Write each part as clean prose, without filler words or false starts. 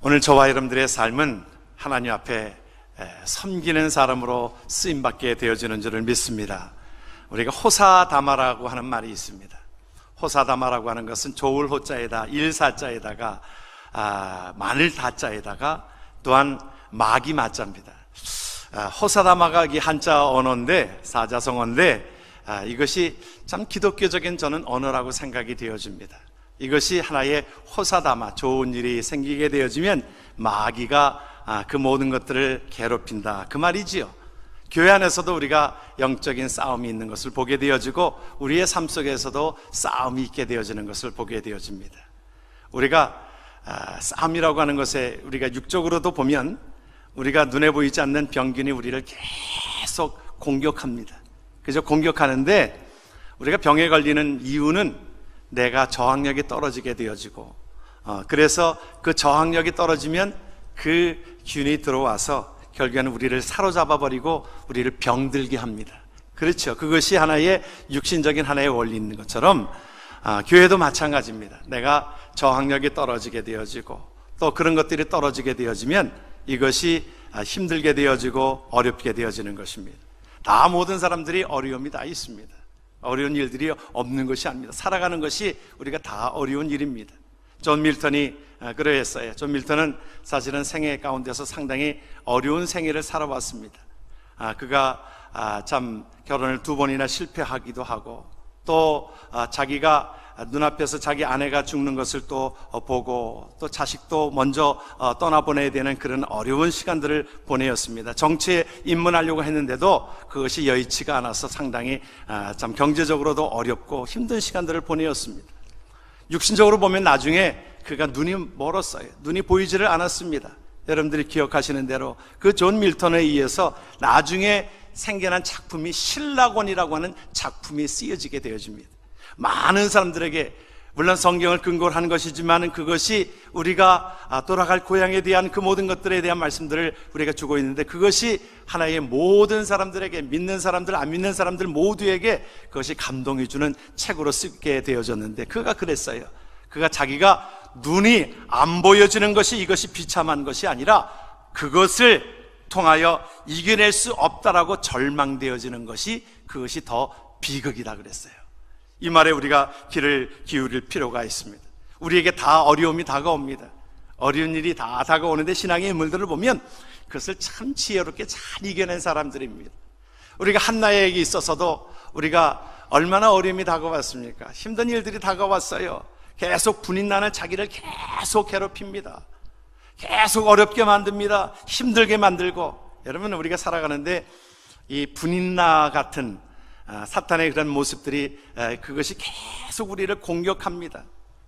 오늘 저와 여러분들의 삶은 하나님 앞에 섬기는 사람으로 쓰임받게 되어지는 줄을 믿습니다. 우리가 호사다마라고 하는 말이 있습니다. 호사다마라고 하는 것은 좋을 호자에다 일사자에다가 마늘 다자에다가 또한 마기 마자입니다. 호사다마가 이 한자 언어인데, 사자성어인데 이것이 참 기독교적인 저는 언어라고 생각이 되어집니다. 이것이 하나의 호사다마, 좋은 일이 생기게 되어지면 마귀가 그 모든 것들을 괴롭힌다, 그 말이지요. 교회 안에서도 우리가 영적인 싸움이 있는 것을 보게 되어지고 우리의 삶 속에서도 싸움이 있게 되어지는 것을 보게 되어집니다. 우리가 싸움이라고 하는 것에 우리가 육적으로도 보면 우리가 눈에 보이지 않는 병균이 우리를 계속 공격합니다. 그저 공격하는데 우리가 병에 걸리는 이유는 내가 저항력이 떨어지게 되어지고 그래서 그 저항력이 떨어지면 그 균이 들어와서 결국에는 우리를 사로잡아 버리고 우리를 병들게 합니다. 그렇죠. 그것이 하나의 육신적인 하나의 원리 있는 것처럼 교회도 마찬가지입니다. 내가 저항력이 떨어지게 되어지고 또 그런 것들이 떨어지게 되어지면 이것이 힘들게 되어지고 어렵게 되어지는 것입니다. 다 모든 사람들이 어려움이 다 있습니다. 어려운 일들이 없는 것이 아닙니다. 살아가는 것이 우리가 다 어려운 일입니다. 존 밀턴이 그러했어요. 존 밀턴은 사실은 생애 가운데서 상당히 어려운 생애를 살아왔습니다. 그가 참 결혼을 2번이나 실패하기도 하고 또 자기가 눈앞에서 자기 아내가 죽는 것을 또 보고 또 자식도 먼저 떠나보내야 되는 그런 어려운 시간들을 보내었습니다. 정치에 입문하려고 했는데도 그것이 여의치가 않아서 상당히 참 경제적으로도 어렵고 힘든 시간들을 보내었습니다. 육신적으로 보면 나중에 그가 눈이 멀었어요. 눈이 보이지를 않았습니다. 여러분들이 기억하시는 대로 그 존 밀턴에 의해서 나중에 생겨난 작품이 신라곤이라고 하는 작품이 쓰여지게 되어집니다. 많은 사람들에게 물론 성경을 근거로 하는 것이지만 그것이 우리가 돌아갈 고향에 대한 그 모든 것들에 대한 말씀들을 우리가 주고 있는데 그것이 하나의 모든 사람들에게, 믿는 사람들 안 믿는 사람들 모두에게 그것이 감동이 주는 책으로 쓰게 되어졌는데 그가 그랬어요. 그가 자기가 눈이 안 보여지는 것이 이것이 비참한 것이 아니라 그것을 통하여 이겨낼 수 없다라고 절망되어지는 것이 그것이 더 비극이다 그랬어요. 이 말에 우리가 귀를 기울일 필요가 있습니다. 우리에게 다 어려움이 다가옵니다. 어려운 일이 다 다가오는데 신앙의 인물들을 보면 그것을 참 지혜롭게 잘 이겨낸 사람들입니다. 우리가 한나에게 있어서도 우리가 얼마나 어려움이 다가왔습니까? 힘든 일들이 다가왔어요. 계속 분인나는 자기를 계속 괴롭힙니다. 계속 어렵게 만듭니다. 힘들게 만들고. 여러분, 우리가 살아가는데 이 분인나 같은 사탄의 그런 모습들이 그것이 계속 우리를 공격합니다.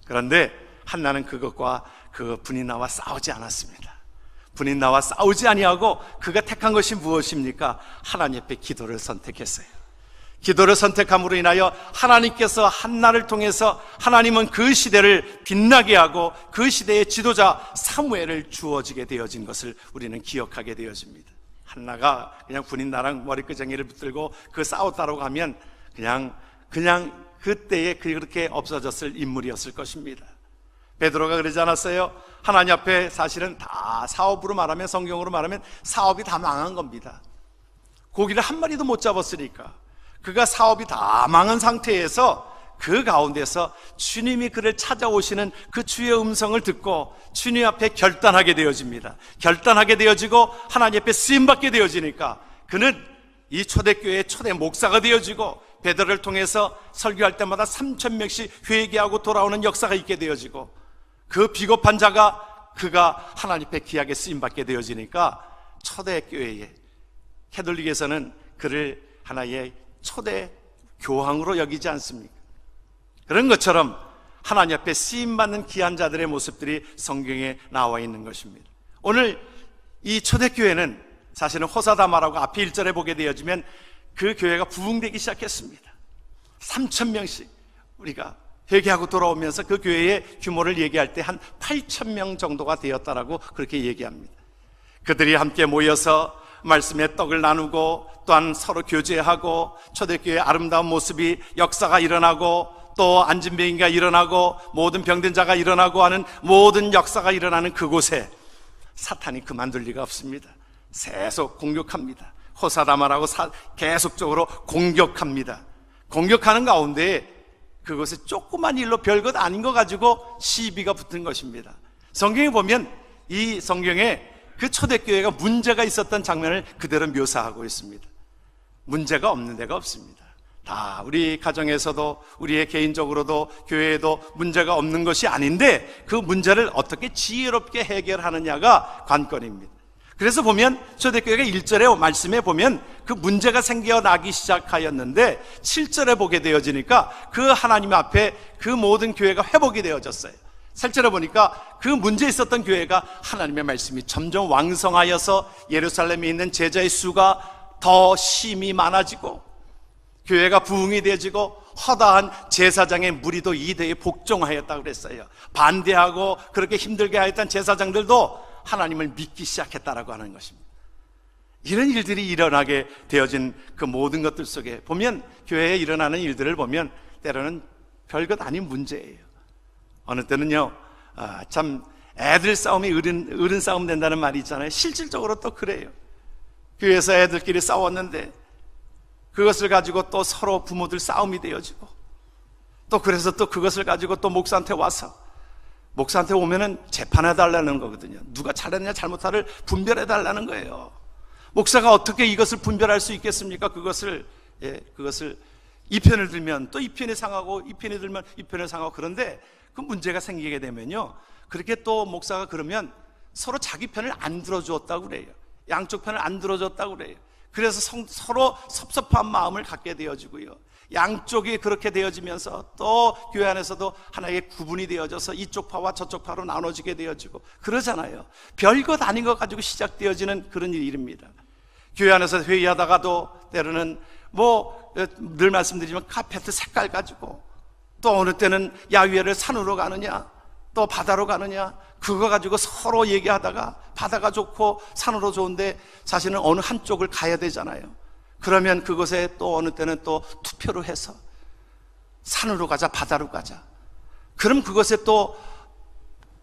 그런데 한나는 그것과 그 분인나와 싸우지 않았습니다. 분인나와 싸우지 아니하고 그가 택한 것이 무엇입니까? 하나님 앞에 기도를 선택했어요. 기도를 선택함으로 인하여 하나님께서 한나를 통해서 하나님은 그 시대를 빛나게 하고 그 시대의 지도자 사무엘을 주어지게 되어진 것을 우리는 기억하게 되어집니다. 한나가 그냥 군인나랑 머리끄댕이를 붙들고 그 싸웠다고 하면 그냥 그때에 그렇게 없어졌을 인물이었을 것입니다. 베드로가 그러지 않았어요? 하나님 앞에 사실은 다 사업으로 말하면, 성경으로 말하면 사업이 다 망한 겁니다. 고기를 한 마리도 못 잡았으니까 그가 사업이 다 망한 상태에서 그 가운데서 주님이 그를 찾아오시는 그 주의 음성을 듣고 주님 앞에 결단하게 되어집니다. 결단하게 되어지고 하나님 앞에 쓰임받게 되어지니까 그는 이 초대교회의 초대 목사가 되어지고 베드로를 통해서 설교할 때마다 3,000명씩 회개하고 돌아오는 역사가 있게 되어지고 그 비겁한 자가 그가 하나님 앞에 귀하게 쓰임받게 되어지니까 초대교회의 캐톨릭에서는 그를 하나의 초대 교황으로 여기지 않습니까? 그런 것처럼 하나님 앞에 쓰임받는 귀한 자들의 모습들이 성경에 나와 있는 것입니다. 오늘 이 초대교회는 사실은 호사다마라고 앞에 1절에 보게 되어지면 그 교회가 부흥되기 시작했습니다. 3,000명씩 우리가 회개하고 돌아오면서 그 교회의 규모를 얘기할 때 한 8,000명 정도가 되었다라고 그렇게 얘기합니다. 그들이 함께 모여서 말씀의 떡을 나누고 또한 서로 교제하고 초대교회의 아름다운 모습이 역사가 일어나고 또 안진병이가 일어나고 모든 병든 자가 일어나고 하는 모든 역사가 일어나는 그곳에 사탄이 그만둘 리가 없습니다. 계속 공격합니다. 호사다마라고 계속적으로 공격합니다. 공격하는 가운데 그것이 조그만 일로 별것 아닌 거 가지고 시비가 붙은 것입니다. 성경에 보면 이 성경에 그 초대교회가 문제가 있었던 장면을 그대로 묘사하고 있습니다. 문제가 없는 데가 없습니다. 다 우리 가정에서도 우리의 개인적으로도 교회에도 문제가 없는 것이 아닌데 그 문제를 어떻게 지혜롭게 해결하느냐가 관건입니다. 그래서 보면 초대교회가 1절의 말씀에 보면 그 문제가 생겨나기 시작하였는데 7절에 보게 되어지니까 그 하나님 앞에 그 모든 교회가 회복이 되어졌어요. 7절에 보니까 그 문제 있었던 교회가 하나님의 말씀이 점점 왕성하여서 예루살렘에 있는 제자의 수가 더 심히 많아지고 교회가 부흥이 되어지고 허다한 제사장의 무리도 이 대에 복종하였다고 그랬어요. 반대하고 그렇게 힘들게 하였던 제사장들도 하나님을 믿기 시작했다라고 하는 것입니다. 이런 일들이 일어나게 되어진 그 모든 것들 속에 보면 교회에 일어나는 일들을 보면 때로는 별것 아닌 문제예요. 어느 때는요, 참 애들 싸움이 어른 싸움 된다는 말이 있잖아요. 실질적으로 또 그래요. 교회에서 애들끼리 싸웠는데 그것을 가지고 또 서로 부모들 싸움이 되어지고 또 그래서 또 그것을 가지고 또 목사한테 와서 목사한테 오면은 재판해 달라는 거거든요. 누가 잘했냐 잘못하를 분별해 달라는 거예요. 목사가 어떻게 이것을 분별할 수 있겠습니까? 그것을 이 편을 들면 또 이 편이 상하고 이 편이 들면 이 편이 상하고 그런데 그 문제가 생기게 되면요, 그렇게 또 목사가 그러면 서로 자기 편을 안 들어주었다고 그래요. 양쪽 편을 안 들어줬다고 그래요. 그래서 서로 섭섭한 마음을 갖게 되어지고요, 양쪽이 그렇게 되어지면서 또 교회 안에서도 하나의 구분이 되어져서 이쪽 파와 저쪽 파로 나눠지게 되어지고 그러잖아요. 별것 아닌 것 가지고 시작되어지는 그런 일입니다. 교회 안에서 회의하다가도 때로는 늘 말씀드리지만 카페트 색깔 가지고 또 어느 때는 야외를 산으로 가느냐 또 바다로 가느냐 그거 가지고 서로 얘기하다가 바다가 좋고 산으로 좋은데 사실은 어느 한쪽을 가야 되잖아요. 그러면 그것에 또 어느 때는 또 투표로 해서 산으로 가자 바다로 가자. 그럼 그것에 또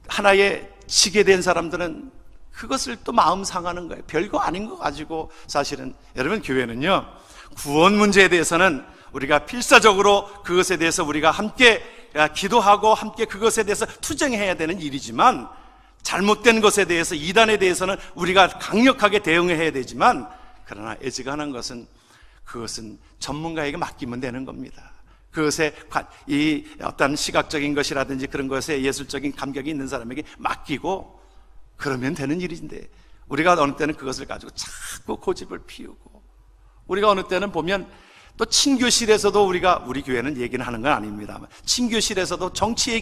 하나의 지게 된 사람들은 그것을 또 마음 상하는 거예요. 별거 아닌 거 가지고 사실은. 여러분, 교회는요, 구원 문제에 대해서는 우리가 필사적으로 그것에 대해서 우리가 함께 기도하고 함께 그것에 대해서 투쟁해야 되는 일이지만, 잘못된 것에 대해서 이단에 대해서는 우리가 강력하게 대응해야 되지만, 그러나 애지간한 것은 그것은 전문가에게 맡기면 되는 겁니다. 그것에 이 어떤 시각적인 것이라든지 그런 것에 예술적인 감각이 있는 사람에게 맡기고 그러면 되는 일인데, 우리가 어느 때는 그것을 가지고 자꾸 고집을 피우고, 우리가 어느 때는 보면 또 친교실에서도 우리 교회는 얘기는 하는 건 아닙니다만 친교실에서도 정치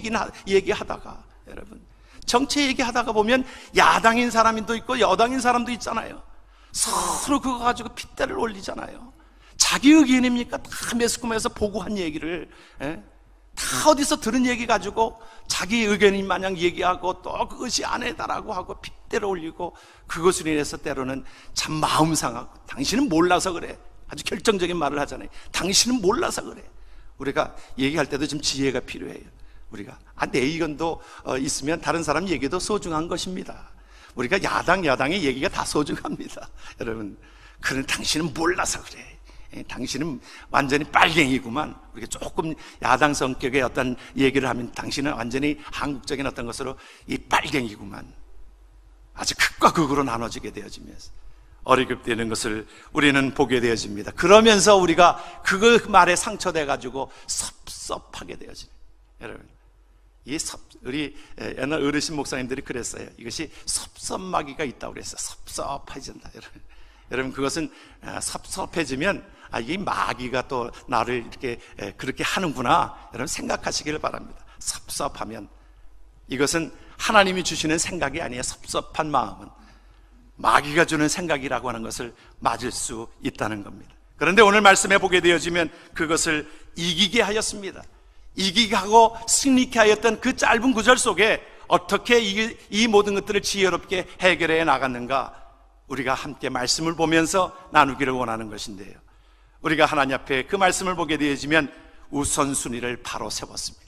얘기하다가, 여러분, 정치 얘기하다가 보면 야당인 사람도 있고 여당인 사람도 있잖아요. 서로 그거 가지고 핏대를 올리잖아요. 자기 의견입니까? 다 매스컴에서 보고한 얘기를 다 어디서 들은 얘기 가지고 자기 의견인 마냥 얘기하고 또 그것이 아니다라고 하고 핏대를 올리고, 그것으로 인해서 때로는 참 마음 상하고, 당신은 몰라서 그래, 아주 결정적인 말을 하잖아요. 당신은 몰라서 그래. 우리가 얘기할 때도 좀 지혜가 필요해요. 우리가 내 의견도 있으면 다른 사람 얘기도 소중한 것입니다. 우리가 야당의 얘기가 다 소중합니다. 여러분, 그런 당신은 몰라서 그래, 당신은 완전히 빨갱이구만. 우리가 조금 야당 성격의 어떤 얘기를 하면 당신은 완전히 한국적인 어떤 것으로 이 빨갱이구만. 아주 극과 극으로 나눠지게 되어지면서 어리급되는 것을 우리는 보게 되어집니다. 그러면서 우리가 그 말에 상처돼가지고 섭섭하게 되어지는, 여러분, 우리 옛날 어르신 목사님들이 그랬어요. 이것이 섭섭마귀가 있다고 그랬어요. 섭섭해진다. 여러분, 그것은 섭섭해지면 이 마귀가 또 나를 이렇게 그렇게 하는구나, 여러분 생각하시길 바랍니다. 섭섭하면 이것은 하나님이 주시는 생각이 아니에요. 섭섭한 마음은 마귀가 주는 생각이라고 하는 것을 맞을 수 있다는 겁니다. 그런데 오늘 말씀에 보게 되어지면 그것을 이기게 하였습니다. 이기게 하고 승리케 하였던 그 짧은 구절 속에 어떻게 이 모든 것들을 지혜롭게 해결해 나갔는가, 우리가 함께 말씀을 보면서 나누기를 원하는 것인데요, 우리가 하나님 앞에 그 말씀을 보게 되어지면 우선순위를 바로 세웠습니다.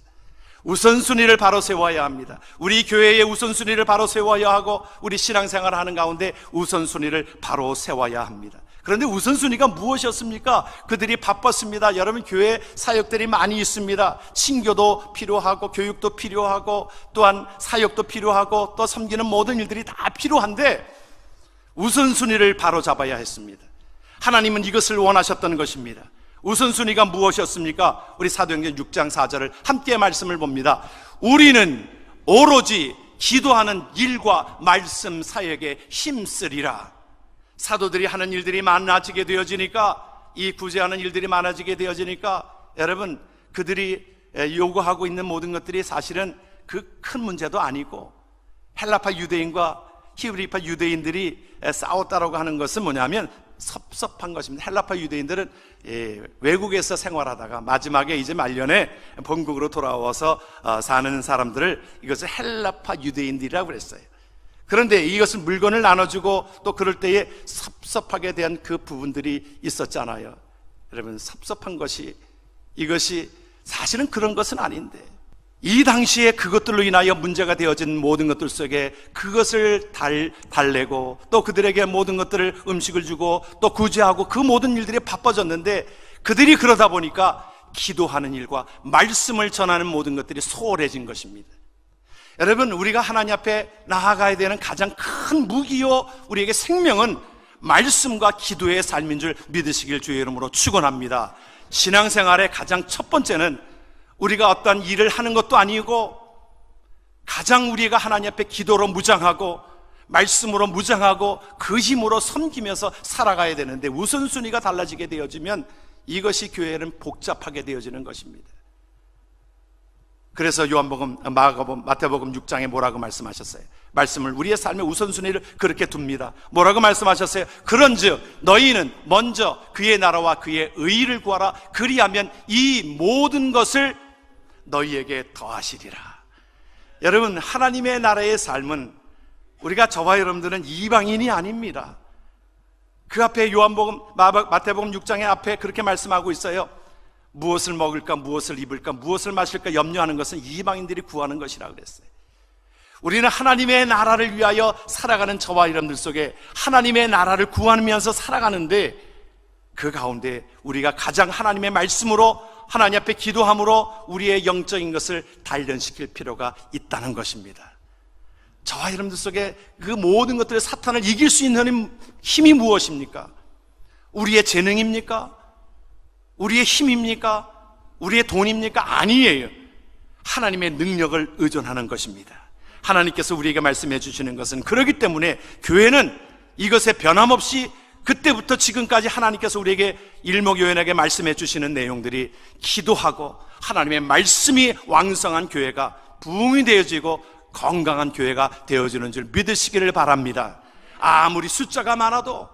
우선순위를 바로 세워야 합니다. 우리 교회의 우선순위를 바로 세워야 하고 우리 신앙생활을 하는 가운데 우선순위를 바로 세워야 합니다. 그런데 우선순위가 무엇이었습니까? 그들이 바빴습니다. 여러분, 교회 사역들이 많이 있습니다. 친교도 필요하고 교육도 필요하고 또한 사역도 필요하고 또 섬기는 모든 일들이 다 필요한데 우선순위를 바로 잡아야 했습니다. 하나님은 이것을 원하셨던 것입니다. 우선순위가 무엇이었습니까? 우리 사도행전 6장 4절을 함께 말씀을 봅니다. 우리는 오로지 기도하는 일과 말씀 사역에 힘쓰리라. 사도들이 하는 일들이 많아지게 되어지니까, 이 구제하는 일들이 많아지게 되어지니까 여러분, 그들이 요구하고 있는 모든 것들이 사실은 그 큰 문제도 아니고, 헬라파 유대인과 히브리파 유대인들이 싸웠다라고 하는 것은 뭐냐면 섭섭한 것입니다. 헬라파 유대인들은 외국에서 생활하다가 마지막에 이제 말년에 본국으로 돌아와서 사는 사람들을 이것을 헬라파 유대인들이라고 그랬어요. 그런데 이것을 물건을 나눠주고 또 그럴 때에 섭섭하게 대한 그 부분들이 있었잖아요. 여러분, 섭섭한 것이, 이것이 사실은 그런 것은 아닌데, 이 당시에 그것들로 인하여 문제가 되어진 모든 것들 속에 그것을 달래고 또 그들에게 모든 것들을 음식을 주고 또 구제하고 그 모든 일들이 바빠졌는데, 그들이 그러다 보니까 기도하는 일과 말씀을 전하는 모든 것들이 소홀해진 것입니다. 여러분, 우리가 하나님 앞에 나아가야 되는 가장 큰 무기요, 우리에게 생명은 말씀과 기도의 삶인 줄 믿으시길 주의 이름으로 축원합니다. 신앙생활의 가장 첫 번째는 우리가 어떤 일을 하는 것도 아니고, 가장 우리가 하나님 앞에 기도로 무장하고 말씀으로 무장하고 그 힘으로 섬기면서 살아가야 되는데, 우선순위가 달라지게 되어지면 이것이 교회는 복잡하게 되어지는 것입니다. 그래서 요한복음, 마가복음, 마태복음 6장에 뭐라고 말씀하셨어요? 말씀을, 우리의 삶의 우선순위를 그렇게 둡니다. 뭐라고 말씀하셨어요? 그런즉 너희는 먼저 그의 나라와 그의 의를 구하라. 그리하면 이 모든 것을 너희에게 더하시리라. 여러분, 하나님의 나라의 삶은, 우리가 저와 여러분들은 이방인이 아닙니다. 그 앞에 요한복음, 마태복음 6장의 앞에 그렇게 말씀하고 있어요. 무엇을 먹을까, 무엇을 입을까, 무엇을 마실까 염려하는 것은 이방인들이 구하는 것이라고 그랬어요. 우리는 하나님의 나라를 위하여 살아가는 저와 여러분들 속에 하나님의 나라를 구하면서 살아가는데, 그 가운데 우리가 가장 하나님의 말씀으로 하나님 앞에 기도함으로 우리의 영적인 것을 단련시킬 필요가 있다는 것입니다. 저와 여러분들 속에 그 모든 것들을, 사탄을 이길 수 있는 힘이 무엇입니까? 우리의 재능입니까? 우리의 힘입니까? 우리의 돈입니까? 아니에요. 하나님의 능력을 의존하는 것입니다. 하나님께서 우리에게 말씀해 주시는 것은, 그렇기 때문에 교회는 이것에 변함없이 그때부터 지금까지 하나님께서 우리에게 일목요연하게 말씀해 주시는 내용들이, 기도하고 하나님의 말씀이 왕성한 교회가 부흥이 되어지고 건강한 교회가 되어지는 줄 믿으시기를 바랍니다. 아무리 숫자가 많아도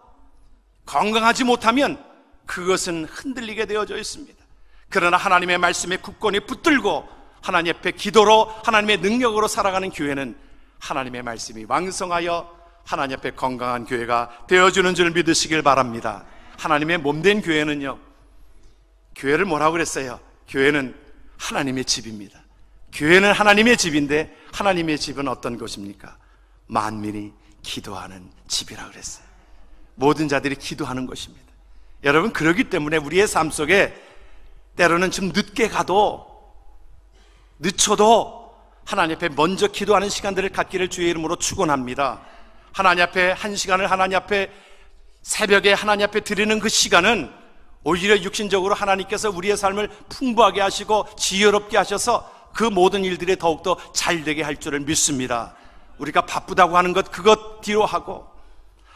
건강하지 못하면 그것은 흔들리게 되어져 있습니다. 그러나 하나님의 말씀에 굳건히 붙들고 하나님 앞에 기도로 하나님의 능력으로 살아가는 교회는 하나님의 말씀이 왕성하여 하나님 앞에 건강한 교회가 되어주는 줄 믿으시길 바랍니다. 하나님의 몸된 교회는요, 교회를 뭐라고 그랬어요? 교회는 하나님의 집입니다. 교회는 하나님의 집인데, 하나님의 집은 어떤 곳입니까? 만민이 기도하는 집이라고 그랬어요. 모든 자들이 기도하는 것입니다. 여러분, 그렇기 때문에 우리의 삶 속에 때로는 좀 늦게 가도, 늦춰도 하나님 앞에 먼저 기도하는 시간들을 갖기를 주의 이름으로 축원합니다. 하나님 앞에 한 시간을, 하나님 앞에 새벽에 하나님 앞에 드리는 그 시간은 오히려 육신적으로 하나님께서 우리의 삶을 풍부하게 하시고 지혜롭게 하셔서 그 모든 일들이 더욱더 잘되게 할 줄을 믿습니다. 우리가 바쁘다고 하는 것, 그것 뒤로 하고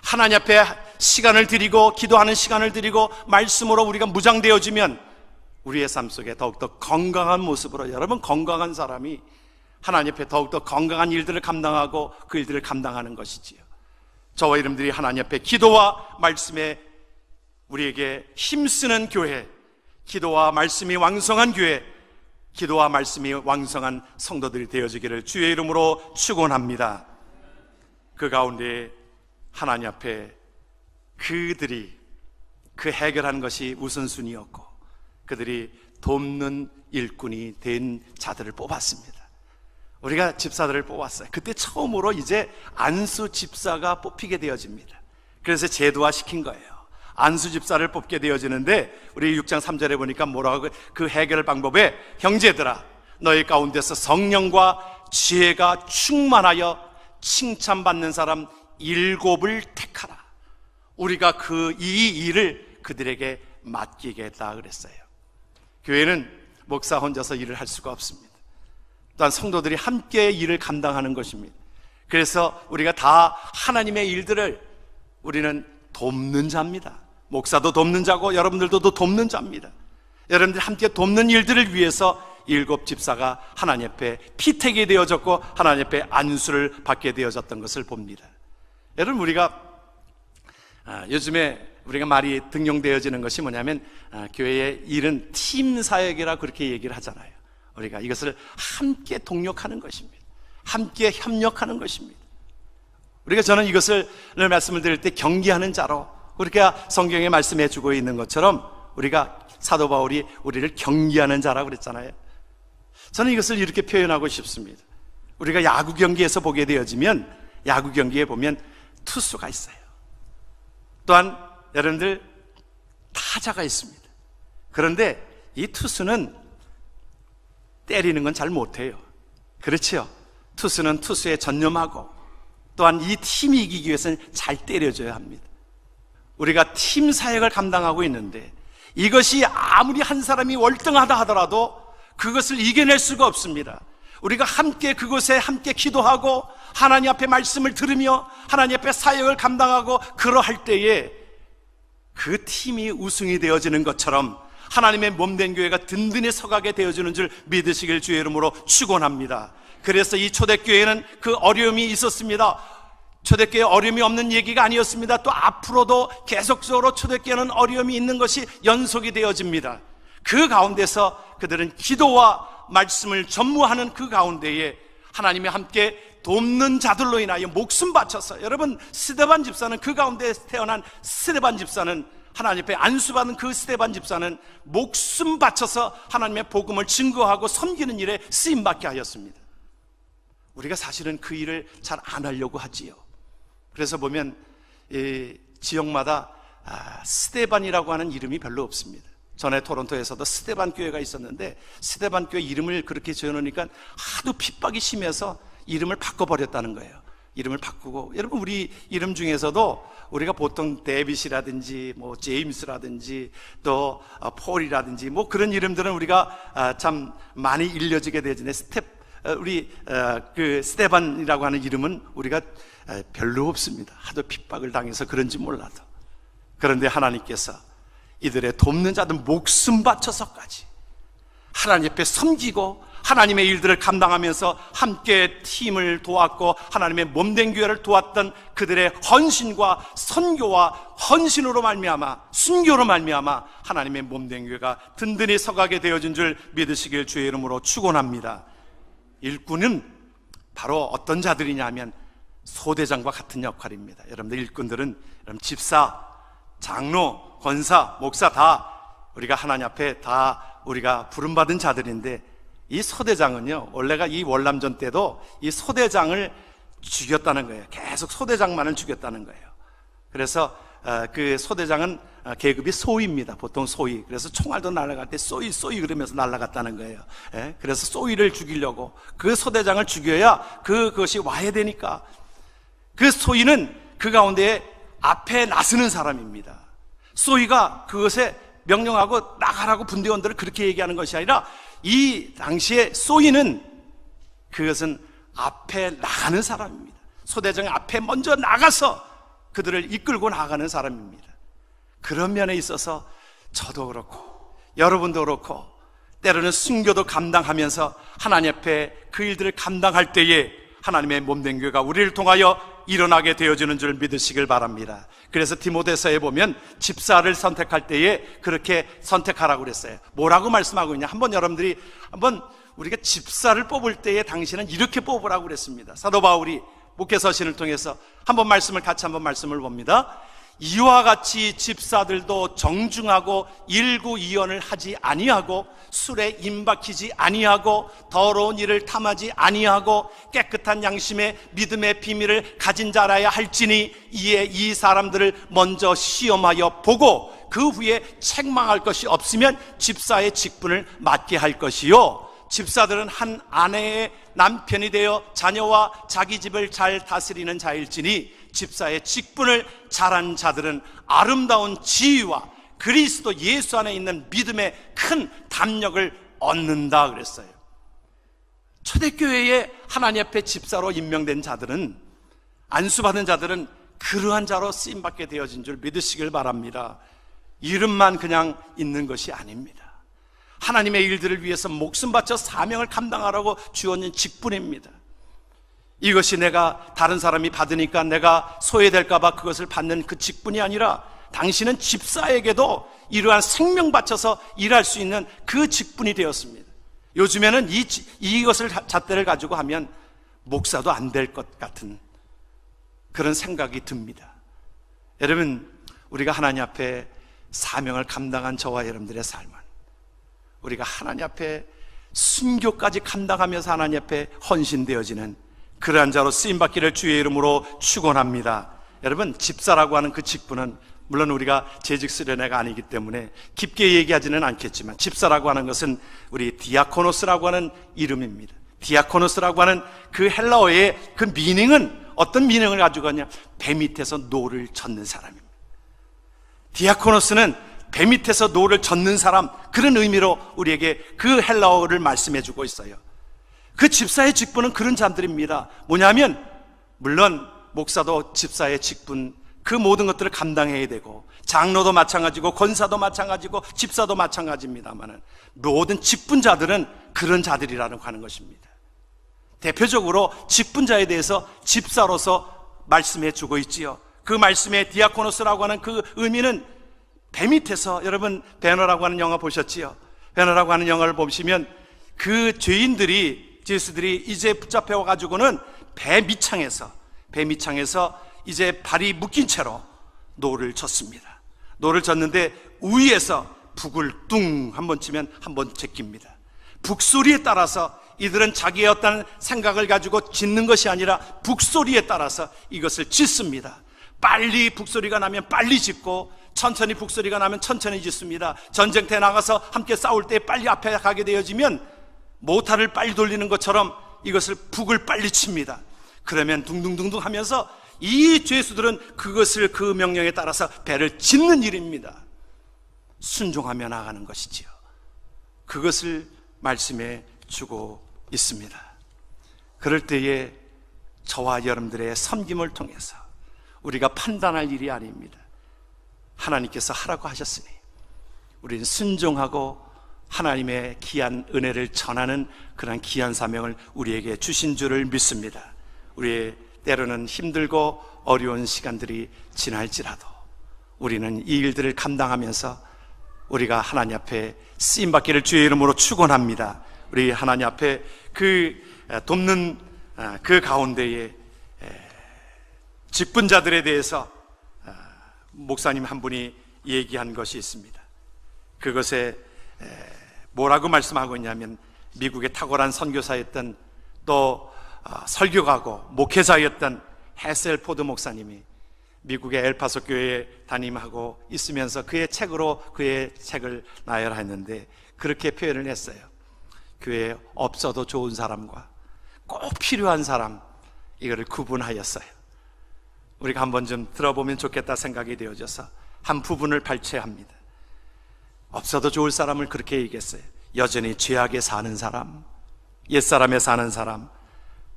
하나님 앞에 시간을 드리고 기도하는 시간을 드리고 말씀으로 우리가 무장되어지면 우리의 삶 속에 더욱더 건강한 모습으로, 여러분, 건강한 사람이 하나님 앞에 더욱더 건강한 일들을 감당하고 그 일들을 감당하는 것이지요. 저와 여러분들이 하나님 앞에 기도와 말씀에 우리에게 힘쓰는 교회, 기도와 말씀이 왕성한 교회, 기도와 말씀이 왕성한 성도들이 되어지기를 주의 이름으로 축원합니다. 그 가운데 하나님 앞에 그들이 그 해결하는 것이 우선순위였고, 그들이 돕는 일꾼이 된 자들을 뽑았습니다. 우리가 집사들을 뽑았어요. 그때 처음으로 이제 안수 집사가 뽑히게 되어집니다. 그래서 제도화 시킨 거예요. 안수 집사를 뽑게 되어지는데 우리 6장 3절에 보니까 뭐라고 그 해결 방법에 형제들아 너희 가운데서 성령과 지혜가 충만하여 칭찬받는 사람 7을 택하라. 우리가 이 일을 그들에게 맡기겠다 그랬어요. 교회는 목사 혼자서 일을 할 수가 없습니다. 또한 성도들이 함께 일을 감당하는 것입니다. 그래서 우리가 다 하나님의 일들을 우리는 돕는 자입니다. 목사도 돕는 자고 여러분들도 돕는 자입니다. 여러분들 함께 돕는 일들을 위해서 7 집사가 하나님 앞에 피택이 되어졌고 하나님 앞에 안수를 받게 되어졌던 것을 봅니다. 여러분 우리가 요즘에 우리가 말이 등용되어지는 것이 뭐냐면 교회의 일은 팀 사역이라 그렇게 얘기를 하잖아요. 우리가 이것을 함께 동력하는 것입니다. 함께 협력하는 것입니다. 저는 이것을 말씀을 드릴 때 경기하는 자로 우리가 성경에 말씀해 주고 있는 것처럼 우리가 사도 바울이 우리를 경기하는 자라고 그랬잖아요. 저는 이것을 이렇게 표현하고 싶습니다. 우리가 야구 경기에서 보게 되어지면 야구 경기에 보면 투수가 있어요. 또한 여러분들 타자가 있습니다. 그런데 이 투수는 때리는 건 잘 못해요. 그렇죠? 투수는 투수에 전념하고 또한 이 팀이 이기기 위해서는 잘 때려줘야 합니다. 우리가 팀 사역을 감당하고 있는데 이것이 아무리 한 사람이 월등하다 하더라도 그것을 이겨낼 수가 없습니다. 우리가 함께 그곳에 함께 기도하고 하나님 앞에 말씀을 들으며 하나님 앞에 사역을 감당하고 그러할 때에 그 팀이 우승이 되어지는 것처럼 하나님의 몸된 교회가 든든히 서가게 되어지는 줄 믿으시길 주의 이름으로 축원합니다. 그래서 이 초대교회는 그 어려움이 있었습니다. 초대교회 어려움이 없는 얘기가 아니었습니다. 또 앞으로도 계속적으로 초대교회는 어려움이 있는 것이 연속이 되어집니다. 그 가운데서 그들은 기도와 말씀을 전무하는 그 가운데에 하나님이 함께 돕는 자들로 인하여 목숨 바쳐서, 여러분 스데반 집사는, 그 가운데 태어난 스데반 집사는, 하나님 앞에 안수받은 그 스데반 집사는 목숨 바쳐서 하나님의 복음을 증거하고 섬기는 일에 쓰임받게 하였습니다. 우리가 사실은 그 일을 잘 안 하려고 하지요. 그래서 보면 지역마다 스데반이라고 하는 이름이 별로 없습니다. 전에 토론토에서도 스데반 교회가 있었는데 스데반 교회 이름을 그렇게 지어놓으니까 하도 핍박이 심해서 이름을 바꿔버렸다는 거예요. 이름을 바꾸고, 여러분 우리 이름 중에서도 우리가 보통 데빗이라든지 뭐 제임스라든지 또 폴이라든지 뭐 그런 이름들은 우리가 참 많이 일려지게 되지네. 우리 그 스데반이라고 하는 이름은 우리가 별로 없습니다. 하도 핍박을 당해서 그런지 몰라도. 그런데 하나님께서 이들의 돕는 자들 목숨 바쳐서까지 하나님 앞에 섬기고 하나님의 일들을 감당하면서 함께 팀을 도왔고 하나님의 몸된 교회를 도왔던 그들의 헌신과 선교와 헌신으로 말미암아, 순교로 말미암아 하나님의 몸된 교회가 든든히 서가게 되어진 줄 믿으시길 주의 이름으로 축원합니다. 일꾼은 바로 어떤 자들이냐면 소대장과 같은 역할입니다. 여러분들 일꾼들은 여러분 집사, 장로, 권사, 목사 다 우리가 하나님 앞에 다 우리가 부름받은 자들인데, 이 소대장은요, 원래가 이 월남전 때도 이 소대장을 죽였다는 거예요. 계속 소대장만을 죽였다는 거예요. 그래서 그 소대장은 계급이 소위입니다. 보통 소위. 그래서 총알도 날아갈 때 쏘이 그러면서 날아갔다는 거예요. 예? 그래서 쏘이를 죽이려고 그 소대장을 죽여야 그것이 와야 되니까 그 소위는 그 가운데 앞에 나서는 사람입니다. 소위가 그것에 명령하고 나가라고 분대원들을 그렇게 얘기하는 것이 아니라 이 당시에 소위는 그것은 앞에 나가는 사람입니다. 소대장 앞에 먼저 나가서 그들을 이끌고 나가는 사람입니다. 그런 면에 있어서 저도 그렇고 여러분도 그렇고 때로는 순교도 감당하면서 하나님 앞에 그 일들을 감당할 때에 하나님의 몸된 교회가 우리를 통하여 일어나게 되어지는 줄 믿으시길 바랍니다. 그래서 디모데서에 보면 집사를 선택할 때에 그렇게 선택하라고 그랬어요. 뭐라고 말씀하고 있냐? 여러분들이 우리가 집사를 뽑을 때에 당신은 이렇게 뽑으라고 그랬습니다. 사도 바울이 목회서신을 통해서 말씀을 봅니다. 이와 같이 집사들도 정중하고 일구이연을 하지 아니하고 술에 임박히지 아니하고 더러운 일을 탐하지 아니하고 깨끗한 양심의 믿음의 비밀을 가진 자라야 할지니 이에 이 사람들을 먼저 시험하여 보고 그 후에 책망할 것이 없으면 집사의 직분을 맡게 할 것이요, 집사들은 한 아내의 남편이 되어 자녀와 자기 집을 잘 다스리는 자일지니 집사의 직분을 잘한 자들은 아름다운 지위와 그리스도 예수 안에 있는 믿음의 큰 담력을 얻는다 그랬어요. 초대교회에 하나님 앞에 집사로 임명된 자들은, 안수받은 자들은 그러한 자로 쓰임받게 되어진 줄 믿으시길 바랍니다. 이름만 그냥 있는 것이 아닙니다. 하나님의 일들을 위해서 목숨 바쳐 사명을 감당하라고 주어진 직분입니다. 이것이 내가 다른 사람이 받으니까 내가 소외될까 봐 그것을 받는 그 직분이 아니라 당신은 집사에게도 이러한 생명 바쳐서 일할 수 있는 그 직분이 되었습니다. 요즘에는 이것을 잣대를 가지고 하면 목사도 안 될 것 같은 그런 생각이 듭니다. 여러분, 우리가 하나님 앞에 사명을 감당한 저와 여러분들의 삶은 우리가 하나님 앞에 순교까지 감당하면서 하나님 앞에 헌신되어지는 그러한 자로 쓰임받기를 주의 이름으로 축원합니다. 여러분, 집사라고 하는 그 직분은 물론 우리가 재직 수련회가 아니기 때문에 깊게 얘기하지는 않겠지만, 집사라고 하는 것은 우리 디아코노스라고 하는 이름입니다. 디아코노스라고 하는 그 헬라어의 그 미닝은 어떤 미닝을 가지고 가냐? 배 밑에서 노를 젓는 사람입니다. 디아코노스는 배 밑에서 노를 젓는 사람, 그런 의미로 우리에게 그 헬라어를 말씀해 주고 있어요. 그 집사의 직분은 그런 자들입니다. 뭐냐면, 물론 목사도 집사의 직분, 그 모든 것들을 감당해야 되고, 장로도 마찬가지고 권사도 마찬가지고 집사도 마찬가지입니다만, 모든 직분자들은 그런 자들이라고 하는 것입니다. 대표적으로 직분자에 대해서 집사로서 말씀해 주고 있지요. 그 말씀의 디아코노스라고 하는 그 의미는 배 밑에서, 여러분 배너라고 하는 영화 보셨지요? 배너라고 하는 영화를 보시면 그 죄인들이, 죄수들이 이제 붙잡혀 가지고는 배 밑창에서 이제 발이 묶인 채로 노를 젓습니다. 노를 젓는데 위에서 북을 뚱 한번 치면 한번 제낍니다. 북소리에 따라서 이들은 자기의 어떤 생각을 가지고 짓는 것이 아니라 북소리에 따라서 이것을 짓습니다. 빨리 북소리가 나면 빨리 짓고, 천천히 북소리가 나면 천천히 짓습니다. 전쟁터에 나가서 함께 싸울 때 빨리 앞에 가게 되어지면 모타를 빨리 돌리는 것처럼 이것을 북을 빨리 칩니다. 그러면 둥둥둥둥 하면서 이 죄수들은 그것을, 그 명령에 따라서 배를 짓는 일입니다. 순종하며 나가는 것이지요. 그것을 말씀해 주고 있습니다. 그럴 때에 저와 여러분들의 섬김을 통해서 우리가 판단할 일이 아닙니다. 하나님께서 하라고 하셨으니 우리는 순종하고 하나님의 귀한 은혜를 전하는 그런 귀한 사명을 우리에게 주신 줄을 믿습니다. 우리의 때로는 힘들고 어려운 시간들이 지날지라도 우리는 이 일들을 감당하면서 우리가 하나님 앞에 쓰임받기를 주의 이름으로 축원합니다. 우리 하나님 앞에 그 돕는 그 가운데에 직분자들에 대해서 목사님 한 분이 얘기한 것이 있습니다. 그것에 뭐라고 말씀하고 있냐면, 미국의 탁월한 선교사였던, 또 설교가고 목회자였던 헤셀포드 목사님이 미국의 엘파소 교회에 담임하고 있으면서 그의 책을 나열했는데 그렇게 표현을 했어요. 교회에 없어도 좋은 사람과 꼭 필요한 사람, 이거를 구분하였어요. 우리가 한번 좀 들어보면 좋겠다 생각이 되어져서 한 부분을 발췌합니다. 없어도 좋을 사람을 그렇게 얘기했어요. 여전히 죄악에 사는 사람, 옛사람에 사는 사람,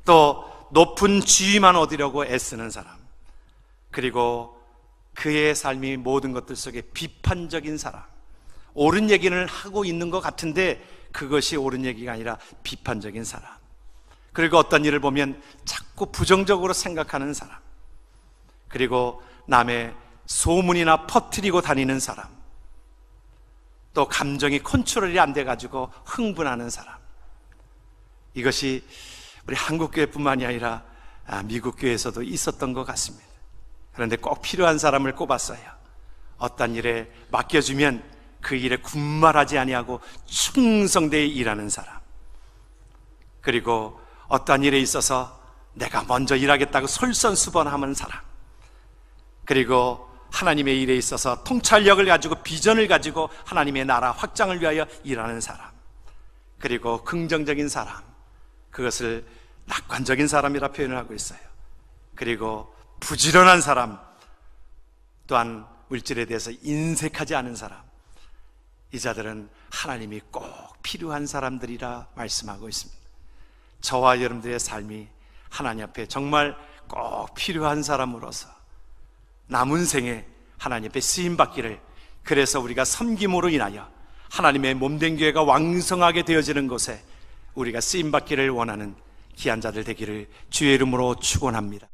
또 높은 지위만 얻으려고 애쓰는 사람, 그리고 그의 삶이 모든 것들 속에 비판적인 사람, 옳은 얘기를 하고 있는 것 같은데 그것이 옳은 얘기가 아니라 비판적인 사람, 그리고 어떤 일을 보면 자꾸 부정적으로 생각하는 사람, 그리고 남의 소문이나 퍼뜨리고 다니는 사람, 또 감정이 컨트롤이 안 돼가지고 흥분하는 사람. 이것이 우리 한국교회뿐만이 아니라 미국 교회에서도 있었던 것 같습니다. 그런데 꼭 필요한 사람을 꼽았어요. 어떤 일에 맡겨주면 그 일에 군말하지 아니하고 충성되이 일하는 사람, 그리고 어떤 일에 있어서 내가 먼저 일하겠다고 솔선수범하는 사람, 그리고 하나님의 일에 있어서 통찰력을 가지고 비전을 가지고 하나님의 나라 확장을 위하여 일하는 사람, 그리고 긍정적인 사람, 그것을 낙관적인 사람이라 표현을 하고 있어요. 그리고 부지런한 사람, 또한 물질에 대해서 인색하지 않은 사람, 이 자들은 하나님이 꼭 필요한 사람들이라 말씀하고 있습니다. 저와 여러분들의 삶이 하나님 앞에 정말 꼭 필요한 사람으로서 남은 생에 하나님 앞에 쓰임받기를, 그래서 우리가 섬김으로 인하여 하나님의 몸된 교회가 왕성하게 되어지는 곳에 우리가 쓰임받기를 원하는 귀한 자들 되기를 주의 이름으로 축원합니다.